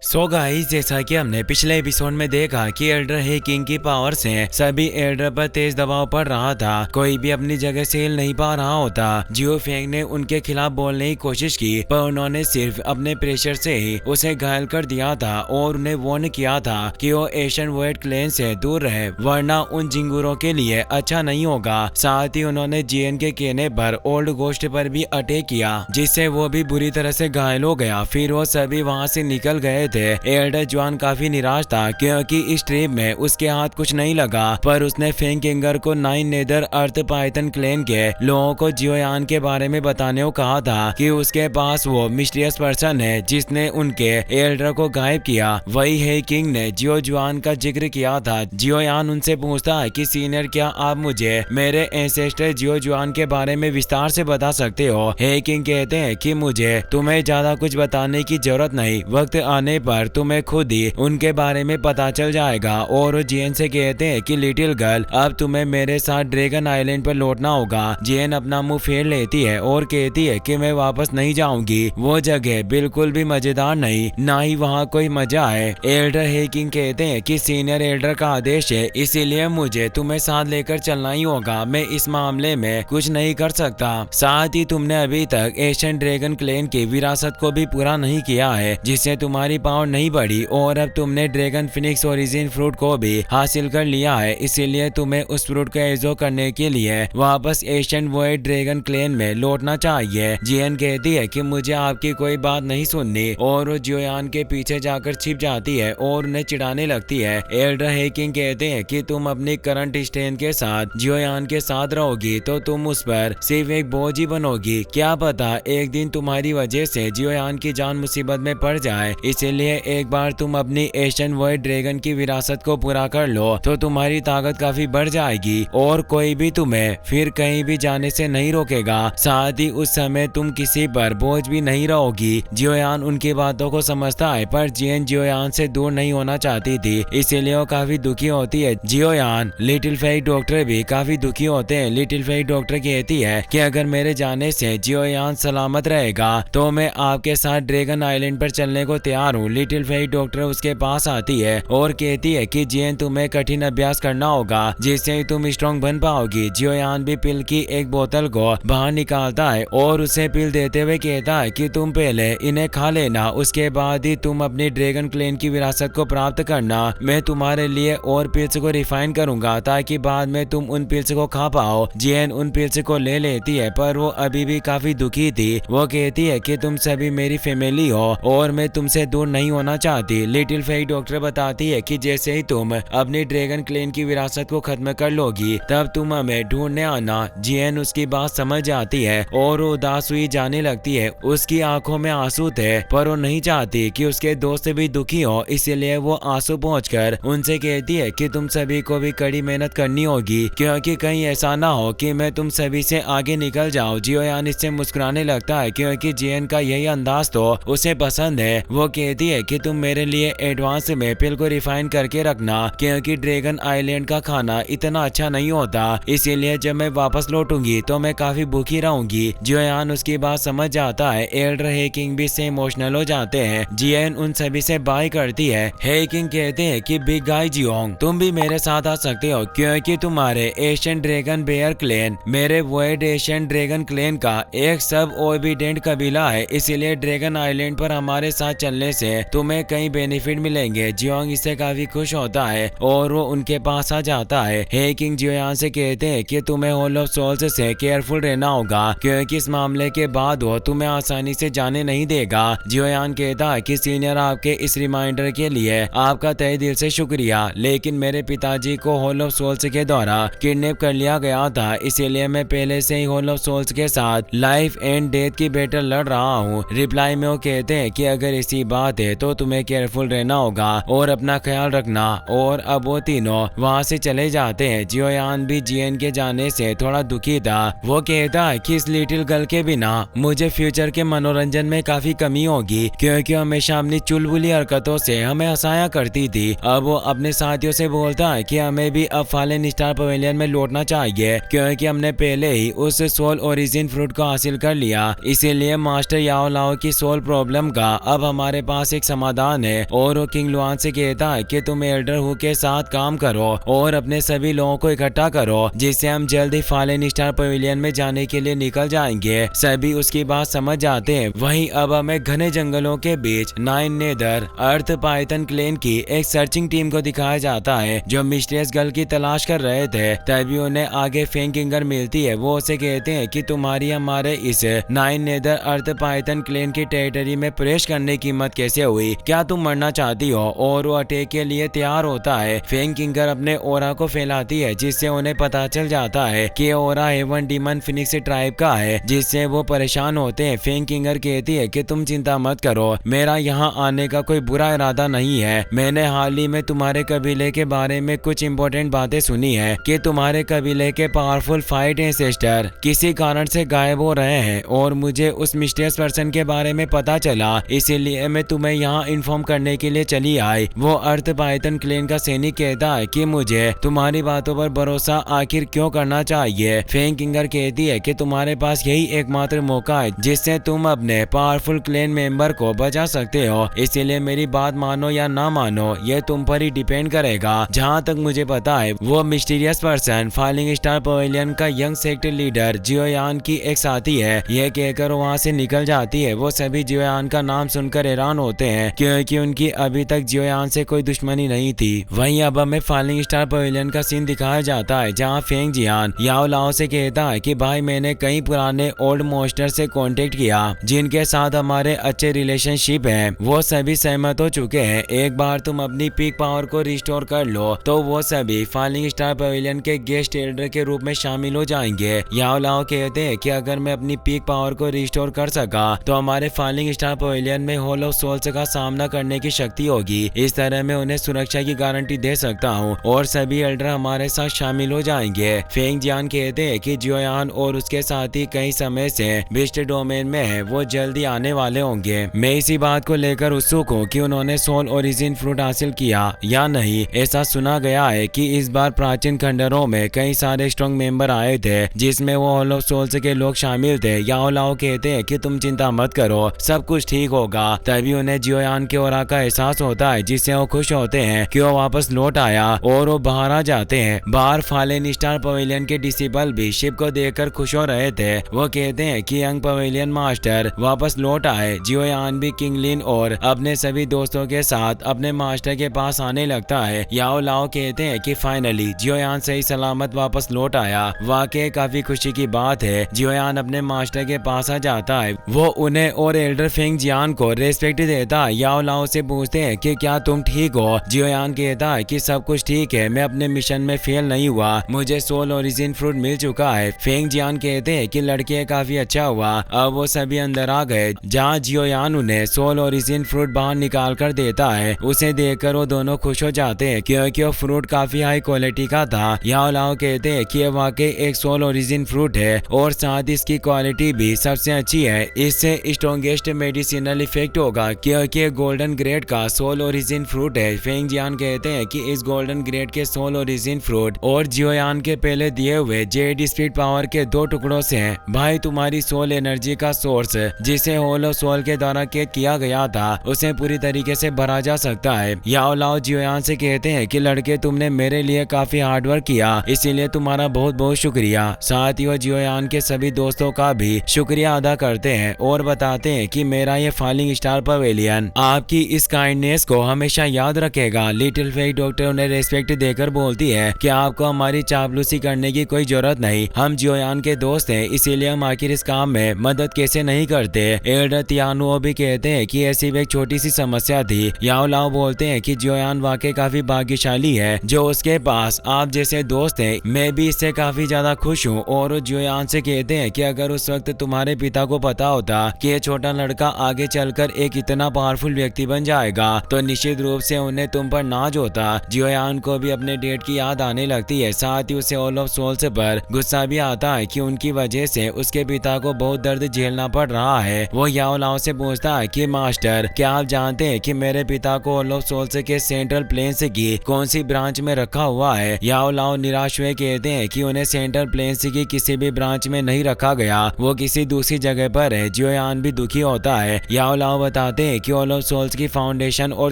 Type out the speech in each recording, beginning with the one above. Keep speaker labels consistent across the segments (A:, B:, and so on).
A: So guys, जैसा कि हमने पिछले एपिसोड में देखा कि एल्डर हे किंग की पावर से सभी एल्डर पर तेज दबाव पड़ रहा था। कोई भी अपनी जगह से हिल नहीं पा रहा होता। जियो फेंग ने उनके खिलाफ बोलने की कोशिश की, पर उन्होंने सिर्फ अपने प्रेशर से ही उसे घायल कर दिया था और उन्हें वार्न किया था कि वो एशियन वॉइड क्लैन से दूर रहे, वरना उन जिंगूरों के लिए अच्छा नहीं होगा। साथ ही उन्होंने जियन के कहने पर ओल्ड गोस्ट पर भी अटैक किया, जिससे वो भी बुरी तरह से घायल हो गया। फिर वो सभी वहाँ से निकल गए थे। एल्डर जुआन काफी निराश था क्योंकि इस ट्रिप में उसके हाथ कुछ नहीं लगा, पर उसने फेंग किंगर को 9 नेदर अर्थ पाइथन क्लैन के लोगों को जियोयान के बारे में बताने को कहा था कि उसके पास वो मिस्टीरियस पर्सन है जिसने उनके एल्डर को गायब किया। वही है किंग ने जियो जुआन का जिक्र किया था। जियोयान उनसे पूछता है कि सीनियर, क्या आप मुझे मेरे एंसेस्टर जियो जुआन के बारे में विस्तार से बता सकते हो? हे किंग कहते हैं कि मुझे तुम्हें ज्यादा कुछ बताने की जरूरत नहीं, वक्त आने पर तुम्हें खुद ही उनके बारे में पता चल जाएगा। और जियन से कहते हैं कि लिटिल गर्ल, अब तुम्हें मेरे साथ ड्रैगन आइलैंड पर लौटना होगा। जियन अपना मुंह फेर लेती है और कहती है कि मैं वापस नहीं जाऊंगी, वो जगह बिल्कुल भी मजेदार नहीं, ना ही वहाँ कोई मजा है। एल्डर हे किंग कहते हैं कि सीनियर एल्डर का आदेश है, इसीलिए मुझे तुम्हें साथ लेकर चलना ही होगा। मैं इस मामले में कुछ नहीं कर सकता। साथ ही तुमने अभी तक एशियन ड्रैगन क्लैन की विरासत को भी पूरा नहीं किया है, जिससे तुम्हारी पावर नहीं बढ़ी, और अब तुमने ड्रैगन फिनिक्स ओरिजिन फ्रूट को भी हासिल कर लिया है, इसीलिए तुम्हें उस फ्रूट का एजो करने के लिए वापस एशियन वॉइड ड्रैगन क्लैन में लौटना चाहिए। जियन कहती है कि मुझे आपकी कोई बात नहीं सुननी, और वो जियोयान के पीछे जाकर छिप जाती है और उन्हें चिढ़ाने लगती है। एल्डर हे किंग कहते हैं कि तुम अपनी करंट स्ट्रेंथ के साथ जियोयान के साथ रहोगी तो तुम उस पर सिर्फ एक बोझ ही बनोगी। क्या पता एक दिन तुम्हारी वजह से जियोयान की जान मुसीबत में पड़ जाए, इसीलिए एक बार तुम अपनी एशियन वॉइड ड्रैगन की विरासत को पूरा कर लो तो तुम्हारी ताकत काफी बढ़ जाएगी और कोई भी तुम्हें फिर कहीं भी जाने से नहीं रोकेगा। साथ ही उस समय तुम किसी पर बोझ भी नहीं रहोगी। जियोयान उनकी बातों को समझता है, पर जियन जियोयान से दूर नहीं होना चाहती थी, इसीलिए वो काफी दुखी होती है। जियोयान लिटिल फेई डॉक्टर भी काफी दुखी होते हैं। लिटिल फेई डॉक्टर कहती है कि अगर मेरे जाने से जियोयान सलामत रहेगा तो मैं आपके साथ ड्रैगन आइलैंड पर चलने को तैयार हूँ। लिटिल फेई डॉक्टर उसके पास आती है और कहती है कि जियन तुम्हें कठिन अभ्यास करना होगा जिससे तुम स्ट्रॉन्ग बन पाओगी। जियोयान भी पिल की एक बोतल को बाहर निकालता है और उसे पिल देते हुए कहता है कि तुम पहले इन्हें खा लेना, उसके बाद ही तुम अपनी ड्रैगन क्लैन की विरासत को प्राप्त करना। मैं तुम्हारे लिए और पिल्स को रिफाइन करूंगा ताकि बाद में तुम उन पिल्स को खा पाओ। जियन उन पिल्स को ले लेती है, पर वो अभी भी काफी दुखी थी। वो कहती है कि तुम सभी मेरी फैमिली हो और मैं तुमसे दूर नहीं होना चाहती। लिटिल फेई डॉक्टर बताती है कि जैसे ही तुम अपनी ड्रैगन क्लैन की विरासत को खत्म कर लोगी तब तुम हमें ढूंढने आना। जियन उसकी बात समझ जाती है और वो उदास हुई जाने लगती है। उसकी आंखों में आंसू थे, पर वो नहीं चाहती कि उसके दोस्त भी दुखी हो, इसलिए वो आंसू पहुंचकर उनसे कहती है कि तुम सभी को भी कड़ी मेहनत करनी होगी, क्योंकि कहीं ऐसा ना हो कि मैं तुम सभी से आगे निकल जाऊं। जियोयान इससे मुस्कुराने लगता है क्योंकि जियन का यही अंदाज तो उसे पसंद है। वो कहती है कि तुम मेरे लिए एडवांस में पिल को रिफाइन करके रखना, क्योंकि ड्रैगन आइलैंड का खाना इतना अच्छा नहीं होता, इसीलिए जब मैं वापस लौटूंगी तो मैं काफी भूखी रहूंगी। जियोयान उसकी बात समझ जाता है। एल्डर हे किंग भी से इमोशनल हो जाते हैं। जियन उन सभी से बाय करती है। हे किंग कहते हैं कि बिग गाय जियोंग, तुम भी मेरे साथ आ सकते हो, क्योंकि तुम्हारे एशियन ड्रैगन बेयर क्लैन मेरे वॉइड एशियन ड्रैगन क्लैन का एक सब ओबीडेंट कबीला है, इसीलिए ड्रैगन आइलैंड पर हमारे साथ चलने से तुम्हें कई बेनिफिट मिलेंगे। जियोंग इससे काफी खुश होता है और वो उनके पास आ जाता है। हे किंग जियोयान से कहते हैं कि तुम्हें हॉल ऑफ सोल्स से केयरफुल रहना होगा, क्योंकि इस मामले के बाद वो तुम्हें आसानी से जाने नहीं देगा। जियोयान कहता है कि सीनियर, आपके इस रिमाइंडर के लिए आपका तहे दिल से शुक्रिया, लेकिन मेरे पिताजी को हॉल ऑफ सोल्स के द्वारा किडनैप कर लिया गया था, इसीलिए मैं पहले से ही हॉल ऑफ सोल्स के साथ लाइफ एंड डेथ की बैटल लड़ रहा हूँ। रिप्लाई में वो कहते हैं कि अगर ऐसी बात है तो तुम्हें केयरफुल रहना होगा और अपना ख्याल रखना। और अब वो तीनों वहाँ से चले जाते हैं। जियोयान भी जियन के जाने से थोड़ा दुखी था। वो कहता है कि इस लिटिल गर्ल के बिना मुझे फ्यूचर के मनोरंजन में काफी कमी होगी, क्योंकि हमेशा अपनी चुलबुली हरकतों से हमें हंसाया करती थी। अब वो अपने साथियों से बोलता है कि हमें भी अब फॉलन स्टार पवेलियन में लौटना चाहिए, क्योंकि हमने पहले ही उस सोल ओरिजिन फ्रूट को हासिल कर लिया, इसीलिए मास्टर याओ लाओ की सोल प्रॉब्लम का अब हमारे पास एक समाधान है और वो किंग लुआन से कहता है कि तुम एल्डर हु के साथ काम करो और अपने सभी लोगों को इकट्ठा करो, जिससे हम जल्दी फॉलन स्टार पवेलियन में जाने के लिए निकल जाएंगे। सभी उसकी बात समझ जाते हैं। वहीं अब हमें घने जंगलों के बीच नाइन नेदर अर्थ पाइथन क्लेन की एक सर्चिंग टीम को दिखाया जाता है जो मिस्टीरियस गर्ल की तलाश कर रहे थे। तभी उन्हें आगे फेंग किंगर मिलती है। वो उसे कहते हैं कि तुम्हारी हमारे इस नाइन नेदर अर्थ पाइथन क्लेन की टेरिटरी में प्रवेश करने की हिम्मत कैसे हुई, क्या तुम मरना चाहती हो? और वो अटैक के लिए तैयार होता है। फेंग किंगर अपने ओरा को फैलाती है जिससे उन्हें पता चल जाता है कि ओरा हेवन डीमन फिनिक्स ट्राइब का है, जिससे वो परेशान होते हैं। फेंग किंगर कहती है कि तुम चिंता मत करो, मेरा यहाँ आने का कोई बुरा इरादा नहीं है। मैंने हाल ही में तुम्हारे कबीले के बारे में कुछ इम्पोर्टेंट बातें सुनी है कि तुम्हारे कबीले के पावरफुल फाइट एंसेस्टर किसी कारण से गायब हो रहे हैं और मुझे उस मिस्टीरियस पर्सन के बारे में पता चला, इसीलिए मैं तुम्हें यहाँ इन्फॉर्म करने के लिए चली आई। वो अर्थ पाइथन क्लेन का सैनिक कहता है कि मुझे तुम्हारी बातों पर भरोसा आखिर क्यों करना चाहिए। फेंग किंगर कहती है कि तुम्हारे पास यही एकमात्र मौका है जिससे तुम अपने पावरफुल क्लेन मेंबर को बचा सकते हो, इसीलिए मेरी बात मानो या ना मानो ये तुम पर ही डिपेंड करेगा। जहाँ तक मुझे पता है वो mysterious person falling star pavilion का यंग सेक्ट लीडर जियोयान की एक साथी है। यह कहकर वहाँ से निकल जाती है। वो सभी जियोयान का नाम सुनकर हैरान होते हैं क्योंकि उनकी अभी तक जियोयान से कोई दुश्मनी नहीं थी। वहीं अब हमें फॉलिंग स्टार पवेलियन का सीन दिखाया जाता है जहाँ फेंग जियान याओ लाओ से कहता है कि भाई मैंने कई पुराने ओल्ड मोस्टर से कांटेक्ट किया जिनके साथ हमारे अच्छे रिलेशनशिप हैं। वो सभी सहमत हो चुके हैं। एक बार तुम अपनी पीक पावर को रिस्टोर कर लो तो वो सभी फॉलिंग स्टार पवेलियन के गेस्ट एल्डर के रूप में शामिल हो जाएंगे। याओ लाओ कहते हैं कि अगर मैं अपनी पीक पावर को रिस्टोर कर सका तो हमारे फॉलिंग स्टार पवेलियन में होलो सोल्स का सामना करने की शक्ति होगी। इस तरह मैं उन्हें सुरक्षा की गारंटी दे सकता हूँ और सभी एल्डर हमारे साथ शामिल हो जाएंगे। फेंग जियान कहते हैं कि जियोयान और उसके साथी कई समय से बिस्ट डोमेन में है, वो जल्दी आने वाले होंगे। मैं इसी बात को लेकर उत्सुक हूँ कि उन्होंने सोल ओरिजिन फ्रूट हासिल किया या नहीं। ऐसा सुना गया है कि इस बार प्राचीन खंडरों में कई सारे स्ट्रॉन्ग मेंबर आए थे जिसमें वो होलो सोल्स के लोग शामिल थे। याओ लाओ कहते हैं कि तुम चिंता मत करो, सब कुछ ठीक होगा। तभी उन्हें जियोयान के ओरा का एहसास होता है जिससे वो खुश होते हैं कि वो वापस लौट आया और वो बाहर आ जाते हैं। बाहर फॉलन स्टार पवेलियन के डिसिबल भी शिप को देखकर खुश हो रहे थे। वो कहते हैं कि यंग पवेलियन मास्टर वापस लौट आए। जियोयान भी किंग लिन और अपने सभी दोस्तों के साथ अपने मास्टर के पास आने लगता है। याओ लाओ कहते हैं कि फाइनली जियोयान सही सलामत वापस लौट आया। वाकई काफी खुशी की बात है। जियोयान अपने मास्टर के पास आ जाता है। वो उन्हें और एल्डर फेंग जियान को रेस्पेक्ट देता है। याओ लाओ से पूछते हैं कि क्या तुम ठीक हो? जियोयान कहता है कि सब कुछ ठीक है, मैं अपने मिशन में फेल नहीं हुआ, मुझे सोल ओरिजिन फ्रूट मिल चुका है। फेंग जियान कहते हैं कि लड़के काफी अच्छा हुआ। अब वो सभी अंदर आ गए जहाँ जियोयान उन्हें सोल ओरिजिन फ्रूट बाहर निकाल कर देता है। उसे देखकर वो दोनों खुश हो जाते हैं क्योंकि वो फ्रूट काफी हाई क्वालिटी का था। याओ लाओ कहते हैं कि ये वाकई एक सोल ओरिजिन फ्रूट है और साथ इसकी क्वालिटी भी सबसे अच्छी है। इससे स्ट्रॉन्गेस्ट मेडिसिनल इफेक्ट होगा क्योंकि गोल्डन ग्रेड का सोल ओरिजिन फ्रूट है। फेंग जियान कहते हैं कि इस गोल्डन ग्रेड के सोल ओरिजिन फ्रूट और जियोयान के पहले दिए हुए जेड स्पीड पावर के 2 टुकड़ों से हैं। भाई तुम्हारी सोल एनर्जी का सोर्स जिसे होलो सोल के द्वारा कैद किया गया था उसे पूरी तरीके से भरा जा सकता है। याओ लाओ जियोयान से कहते हैं कि लड़के तुमने मेरे लिए काफी हार्डवर्क किया, इसीलिए तुम्हारा बहुत बहुत शुक्रिया। साथ ही वो जियोयान के सभी दोस्तों का भी शुक्रिया अदा करते हैं और बताते हैं कि मेरा ये फॉलिंग स्टार पवेलियन आपकी इस काइंडनेस को हमेशा याद रखेगा। लिटिल फेक डॉक्टर उन्हें रेस्पेक्ट देकर बोलती है कि आपको हमारी चापलूसी करने की कोई जरूरत नहीं, हम जियोयान के दोस्त हैं, इसीलिए हम आखिर इस काम में मदद कैसे नहीं करते। एल्डर तियानुओ भी कहते हैं कि ऐसी एक छोटी सी समस्या थी। याओ लाओ बोलते हैं कि जियोयान वाकई काफी भाग्यशाली है जो उसके पास आप जैसे दोस्त हैं। मैं भी इससे काफी ज्यादा खुश हूँ। और जियोयान से कहते हैं कि अगर उस वक्त तुम्हारे पिता को पता होता कि ये छोटा लड़का आगे चलकर एक इतना पावरफुल व्यक्ति बन जाएगा तो निश्चित रूप से उन्हें तुम पर नाज होता। जियोयान को भी अपने डेट की याद आने लगती है। साथ ही उसे ऑल ऑफ सोल्स पर गुस्सा भी आता है कि उनकी वजह से उसके पिता को बहुत दर्द झेलना पड़ रहा है। वो याओ लाओ से पूछता है कि मास्टर क्या आप जानते हैं कि मेरे पिता को ऑल ऑफ सोल्स के सेंट्रल प्लेन्स की कौन सी ब्रांच में रखा हुआ है? याओ लाओ निराश हुए कहते हैं कि उन्हें सेंट्रल प्लेन्स की किसी भी ब्रांच में नहीं रखा गया, वो किसी दूसरी जगह पर है। जियोयान भी दुखी होता है। याओ लाओ बताते हैं कि हॉल ऑफ सोल्स की फाउंडेशन और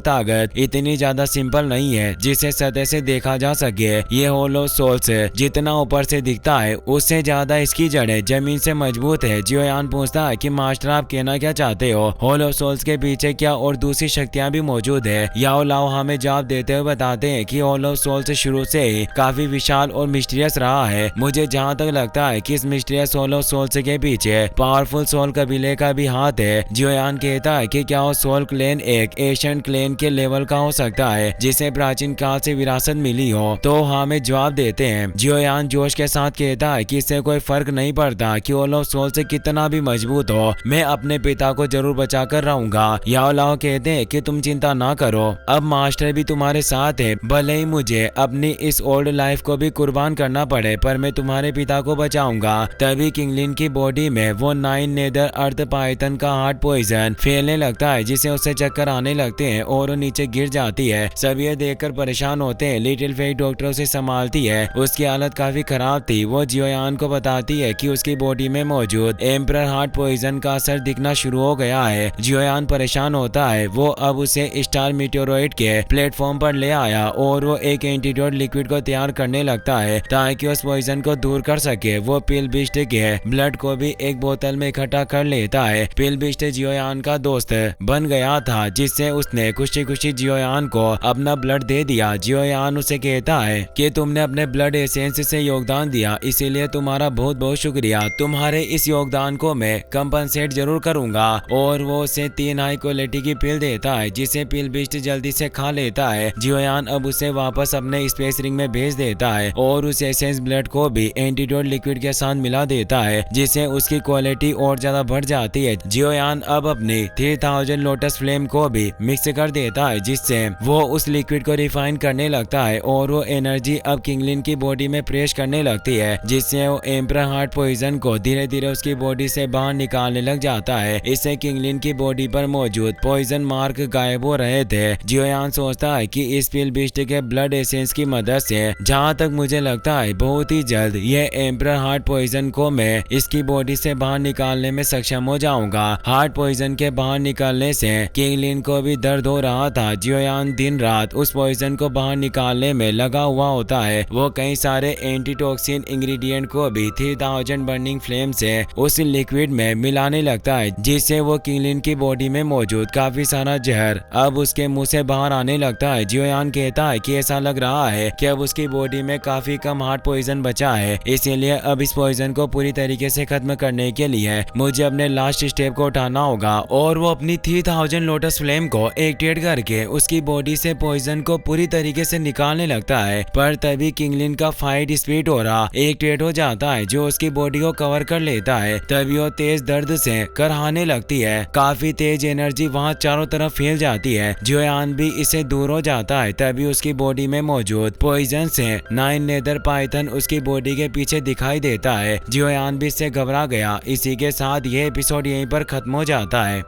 A: ताकत इतनी ज्यादा सिंपल नहीं है जिसे सतह से देखा जा सके। ये हॉल ऑफ सोल्स जितना ऊपर से दिखता है उससे ज्यादा इसकी जड़ें जमीन से मजबूत है। जियोयान पूछता है कि मास्टर आप कहना क्या चाहते हो, हॉल ऑफ सोल्स के पीछे क्या और दूसरी शक्तियां भी मौजूद है? याओ लाओ हमें जवाब देते हुए बताते हैं कि हॉल ऑफ सोल्स शुरू से ही काफी विशाल और मिस्टीरियस रहा है। मुझे जहाँ तक लगता है कि इस मिस्टीरियस हॉल ऑफ सोल्स के पीछे पावरफुल सोल कबीले का भी हाथ है। जियोयान कहता है कि क्या वो सोल क्लेन एक एशियन क्लेन के लेवल का हो सकता है जिसे प्राचीन काल से विरासत मिली हो? तो हमें जवाब देते हैं। जियोयान जोश के साथ कहता है कि इससे कोई फर्क नहीं पड़ता कि हॉल ऑफ सोल्स कितना भी मजबूत हो, मैं अपने पिता को जरूर बचा कर रहूंगा। याओ लाओ कहते हैं कि तुम चिंता ना करो, अब मास्टर भी तुम्हारे साथ है। भले ही मुझे अपनी इस ओल्ड लाइफ को भी कुर्बान करना पड़े पर मैं तुम्हारे पिता को बचाऊंगा। तभी किंगलिन की बॉडी में वो 9 नेदर अर्थ पाइथन का हार्ट पॉइजन फैलने लगता है जिसे उससे चक्कर आने लगते हैं और वो नीचे गिर जाती है। सब ये देखकर परेशान होते हैं। लिटिल फेई डॉक्टर उसे संभालती है, उसकी हालत काफी खराब थी। वो जियोयान को बताती है कि उसकी बॉडी में मौजूद एम्परर हार्ट पॉइजन का असर दिखना शुरू हो गया है। जियोयान परेशान होता है। वो अब उसे स्टार मीटेरोइड के प्लेटफॉर्म पर ले आया और वो एक एंटीडोट लिक्विड को तैयार करने लगता है ताकि उस पॉइजन को दूर कर सके। वो पिल बिस्ट के ब्लड को भी एक बोतल में इकट्ठा कर लेता है। पिल बिस्ट जियोयान का दोस्त बन गया था जिससे उसने खुशी खुशी जियोयान को अपना ब्लड दे दिया। जियोयान उसे कहता है कि तुमने अपने ब्लड एसेंस से योगदान दिया, इसीलिए तुम्हारा बहुत बहुत शुक्रिया। तुम्हारे इस योगदान को मैं कंपनसेट जरूर करूंगा। और वो उसे 3 हाई क्वालिटी की पिल देता है जिसे पिल बिस्ट जल्दी से खा लेता है। जियोयान अब उसे वापस अपने स्पेस रिंग में भेज देता है और उस एसेंस ब्लड को भी एंटीडोट लिक्विड के साथ मिला देता है जिससे उसकी क्वालिटी और ज्यादा बढ़ जाती है। जियोयान अब अपनी 3000 लोटस फ्लेम को भी मिक्स कर देता है जिससे वो उस लिक्विड को रिफाइन करने लगता है और वो एनर्जी अब किंगलिन की बॉडी में प्रेस करने लगती है जिससे वो एम्परर हार्ट पॉइजन को धीरे धीरे उसकी बॉडी से बाहर निकालने लग जाता है। इससे किंगलिन की बॉडी पर मौजूद पॉइजन मार्क गायब हो रहे थे। जियोयान सोचता है कि इस पिल बिस्ट के ब्लड एसेंस की मदद से जहाँ तक मुझे लगता है बहुत ही जल्द ये एम्परर हार्ट पॉइजन को मैं इसकी बॉडी से बाहर निकालने में सक्षम हो जाऊंगा। हार्ट पॉइजन के बाहर निकालने से किंगलिन को भी दर्द हो रहा था। जियोयान दिन रात उस पॉइजन को बाहर निकालने में लगा हुआ होता है। वो कई सारे एंटीटॉक्सिन इंग्रेडिएंट को भी 3000 बर्निंग फ्लेम से उस लिक्विड में मिलाने लगता है जिससे वो किंगलिन की बॉडी में मौजूद काफी सारा जहर अब उसके मुंह से बाहर आने लगता है। जियोयान कहता है कि ऐसा लग रहा है कि अब उसकी बॉडी में काफी कम हार्ट पॉइजन बचा है, इसीलिए अब इस पॉइजन को पूरी तरीके से खत्म करने के लिए मुझे अपने लास्ट स्टेप को उठाना होगा। और वो अपनी 3000 लोटस फ्लेम को एक्टिवेट करके उसकी बॉडी से पॉइजन को पूरी तरीके से निकालने लगता है। पर तभी किंगलिन का फाइट स्पीड हो रहा एक्टिवेट हो जाता है जो उसकी बॉडी को कवर कर लेता है। तभी वो तेज दर्द से करहाने लगती है। काफी तेज एनर्जी वहाँ चारों तरफ फैल जाती है। जियोयान भी इससे दूर हो जाता है। तभी उसकी बॉडी में मौजूद पॉइजन से 9 नेदर पाइथन उसकी बॉडी के पीछे दिखाई देता है। जियोयान भी इससे घबरा गया। इसी के साथ ये एपिसोड यहीं पर खत्म हो जाता है।